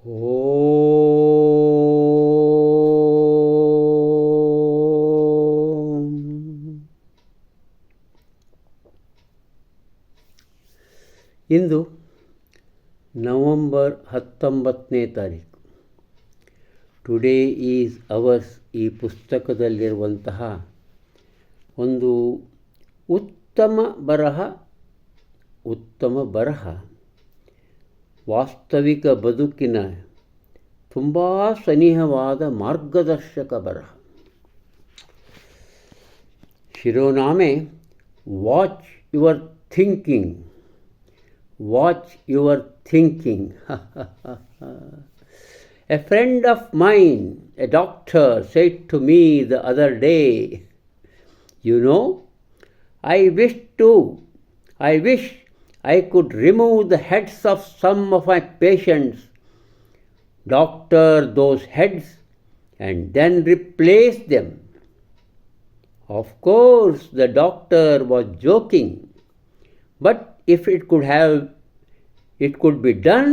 ಓಂ. ಇಂದು November 19ನೇ ತಾರೀಕು. Today is ours ಈ ಪುಸ್ತಕದಲ್ಲಿರುವಂತಹ ಒಂದು ಉತ್ತಮ ಬರಹ ವಾಸ್ತವಿಕ ಬದುಕಿನ ತುಂಬ ಸನಿಹವಾದ ಮಾರ್ಗದರ್ಶಕ ಬರಹ. ಶಿರೋನಾಮೆ watch your thinking. Watch your thinking. A friend of mine, a doctor, said to me the other day, "You know, I wish I could remove the heads of some of my patients, doctor those heads, and then replace them." Of course, the doctor was joking, but if it could be done,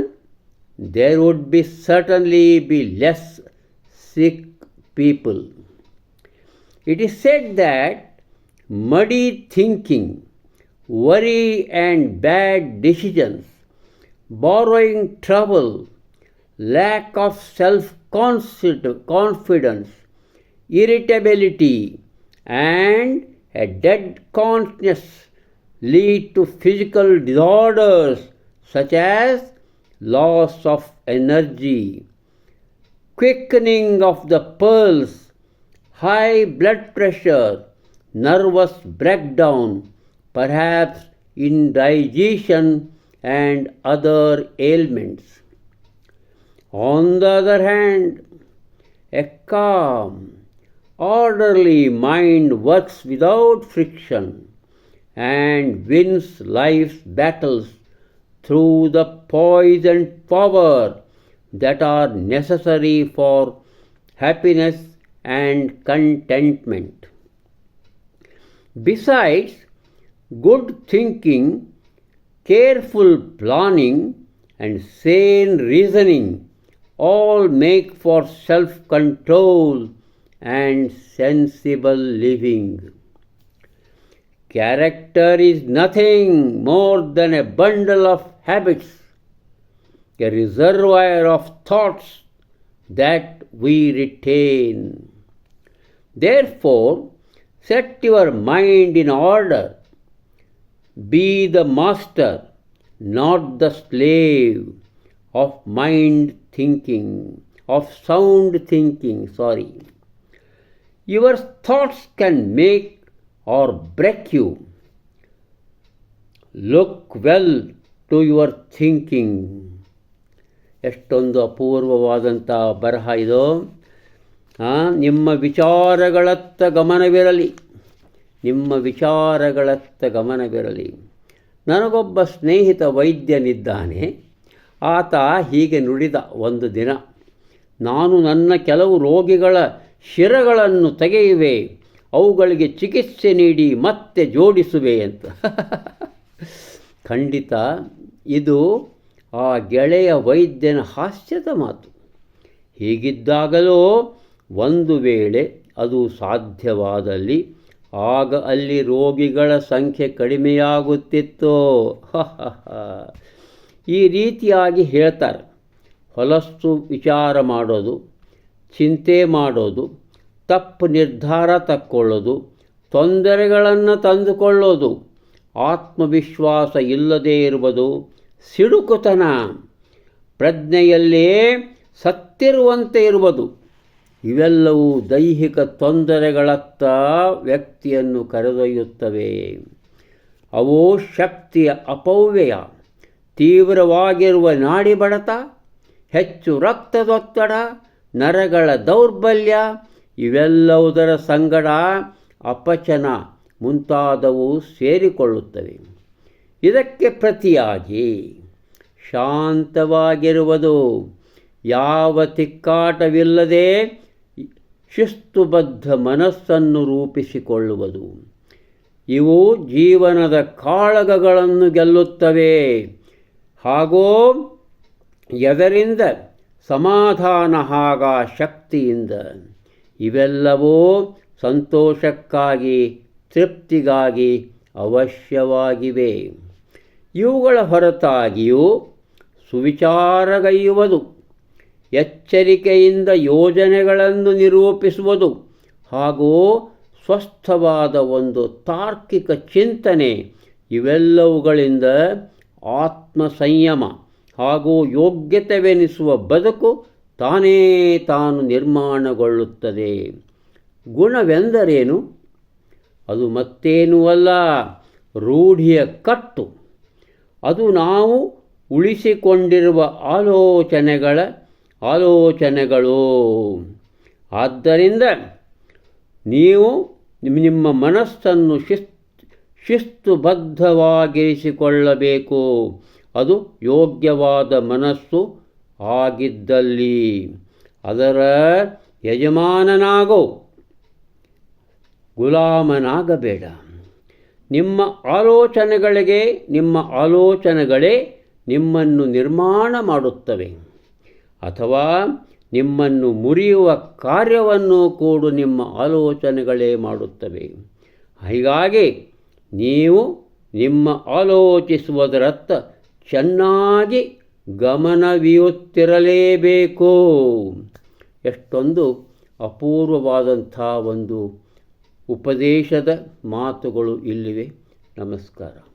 there would certainly be less sick people. It is said that muddy thinking, worry and bad decisions, borrowing trouble, lack of self-confidence, irritability, and a dead conscience lead to physical disorders such as loss of energy, quickening of the pulse, high blood pressure, nervous breakdown, perhaps indigestion and other ailments. On the other hand, a calm, orderly mind works without friction and wins life's battles through the poise and power that are necessary for happiness and contentment. Besides, good thinking, careful planning, and sane reasoning all make for self-control and sensible living. Character is nothing more than a bundle of habits, a reservoir of thoughts that we retain. Therefore, set your mind in order. Be the master, not the slave of sound thinking. Your thoughts can make or break you. Look well to your thinking. ಎಷ್ಟೊಂದು ಅಪೂರ್ವವಾದಂಥ ಬರಹ ಇದು. ನಿಮ್ಮ ವಿಚಾರಗಳತ್ತ ಗಮನವಿರಲಿ. ನನಗೊಬ್ಬ ಸ್ನೇಹಿತ ವೈದ್ಯನಿದ್ದಾನೆ. ಆತ ಹೀಗೆ ನುಡಿದ ಒಂದು ದಿನ, ನಾನು ನನ್ನ ಕೆಲವು ರೋಗಿಗಳ ಶಿರಗಳನ್ನು ತೆಗೆಯುವೆ, ಅವುಗಳಿಗೆ ಚಿಕಿತ್ಸೆ ನೀಡಿ ಮತ್ತೆ ಜೋಡಿಸುವೆ ಅಂತ. ಖಂಡಿತ ಇದು ಆ ಗೆಳೆಯ ವೈದ್ಯನ ಹಾಸ್ಯದ ಮಾತು. ಹೀಗಿದ್ದಾಗಲೂ ಒಂದು ವೇಳೆ ಅದು ಸಾಧ್ಯವಾದಲ್ಲಿ ಆಗ ಅಲ್ಲಿ ರೋಗಿಗಳ ಸಂಖ್ಯೆ ಕಡಿಮೆಯಾಗುತ್ತಿತ್ತು. ಈ ರೀತಿಯಾಗಿ ಹೇಳ್ತಾರೆ. ಹೊಲಸು ವಿಚಾರ ಮಾಡೋದು, ಚಿಂತೆ ಮಾಡೋದು, ತಪ್ಪು ನಿರ್ಧಾರ ತಕ್ಕೊಳ್ಳೋದು, ತೊಂದರೆಗಳನ್ನು ತಂದುಕೊಳ್ಳೋದು, ಆತ್ಮವಿಶ್ವಾಸ ಇಲ್ಲದೇ ಇರುವುದು, ಸಿಡುಕುತನ, ಪ್ರಜ್ಞೆಯಲ್ಲೇ ಸತ್ತಿರುವಂತೆ ಇರುವುದು, ಇವೆಲ್ಲವೂ ದೈಹಿಕ ತೊಂದರೆಗಳತ್ತ ವ್ಯಕ್ತಿಯನ್ನು ಕರೆದೊಯ್ಯುತ್ತವೆ. ಅವು ಶಕ್ತಿಯ ಅಪವ್ಯಯ, ತೀವ್ರವಾಗಿರುವ ನಾಡಿ ಬಡಿತ, ಹೆಚ್ಚು ರಕ್ತದೊತ್ತಡ, ನರಗಳ ದೌರ್ಬಲ್ಯ, ಇವೆಲ್ಲವುದರ ಸಂಗಡ ಅಪಚನ ಮುಂತಾದವು ಸೇರಿಕೊಳ್ಳುತ್ತವೆ. ಇದಕ್ಕೆ ಪ್ರತಿಯಾಗಿ ಶಾಂತವಾಗಿರುವುದು, ಯಾವ ತಿಕ್ಕಾಟವಿಲ್ಲದೆ ಶಿಸ್ತುಬದ್ಧ ಮನಸ್ಸನ್ನು ರೂಪಿಸಿಕೊಳ್ಳುವುದು, ಇವು ಜೀವನದ ಕಾಳಗಗಳನ್ನು ಗೆಲ್ಲುತ್ತವೆ. ಹಾಗೂ ಎದರಿಂದ ಸಮಾಧಾನ ಹಾಗೂ ಶಕ್ತಿಯಿಂದ. ಇವೆಲ್ಲವೂ ಸಂತೋಷಕ್ಕಾಗಿ, ತೃಪ್ತಿಗಾಗಿ ಅವಶ್ಯವಾಗಿವೆ. ಇವುಗಳ ಹೊರತಾಗಿಯೂ ಸುವಿಚಾರಗೈಯುವುದು, ಎಚ್ಚರಿಕೆಯಿಂದ ಯೋಜನೆಗಳನ್ನು ನಿರೂಪಿಸುವುದು ಹಾಗೂ ಸ್ವಸ್ಥವಾದ ಒಂದು ತಾರ್ಕಿಕ ಚಿಂತನೆ, ಇವೆಲ್ಲವುಗಳಿಂದ ಆತ್ಮ ಸಂಯಮ ಹಾಗೂ ಯೋಗ್ಯತೆವೆನಿಸುವ ಬದುಕು ತಾನೇ ತಾನು ನಿರ್ಮಾಣಗೊಳ್ಳುತ್ತದೆ. ಗುಣವೆಂದರೇನು? ಅದು ಮತ್ತೇನೂ ಅಲ್ಲ, ರೂಢಿಯ ಕಟ್ಟು. ಅದು ನಾವು ಉಳಿಸಿಕೊಂಡಿರುವ ಆಲೋಚನೆಗಳು. ಆದ್ದರಿಂದ ನೀವು ನಿಮ್ಮ ಮನಸ್ಸನ್ನು ಶಿಸ್ತುಬದ್ಧವಾಗಿರಿಸಿಕೊಳ್ಳಬೇಕು. ಅದು ಯೋಗ್ಯವಾದ ಮನಸ್ಸು ಆಗಿದ್ದಲ್ಲಿ ಅದರ ಯಜಮಾನನಾಗೋ, ಗುಲಾಮನಾಗಬೇಡ. ನಿಮ್ಮ ಆಲೋಚನೆಗಳೇ ನಿಮ್ಮನ್ನು ನಿರ್ಮಾಣ ಮಾಡುತ್ತವೆ, ಅಥವಾ ನಿಮ್ಮನ್ನು ಮುರಿಯುವ ಕಾರ್ಯವನ್ನು ಕೂಡ ನಿಮ್ಮ ಆಲೋಚನೆಗಳೇ ಮಾಡುತ್ತವೆ. ಹೀಗಾಗಿ ನೀವು ನಿಮ್ಮ ಆಲೋಚಿಸುವುದರತ್ತ ಚೆನ್ನಾಗಿ ಗಮನವಿಯುತ್ತಿರಲೇಬೇಕು. ಎಷ್ಟೊಂದು ಅಪೂರ್ವವಾದಂಥ ಒಂದು ಉಪದೇಶದ ಮಾತುಗಳು ಇಲ್ಲಿವೆ. ನಮಸ್ಕಾರ.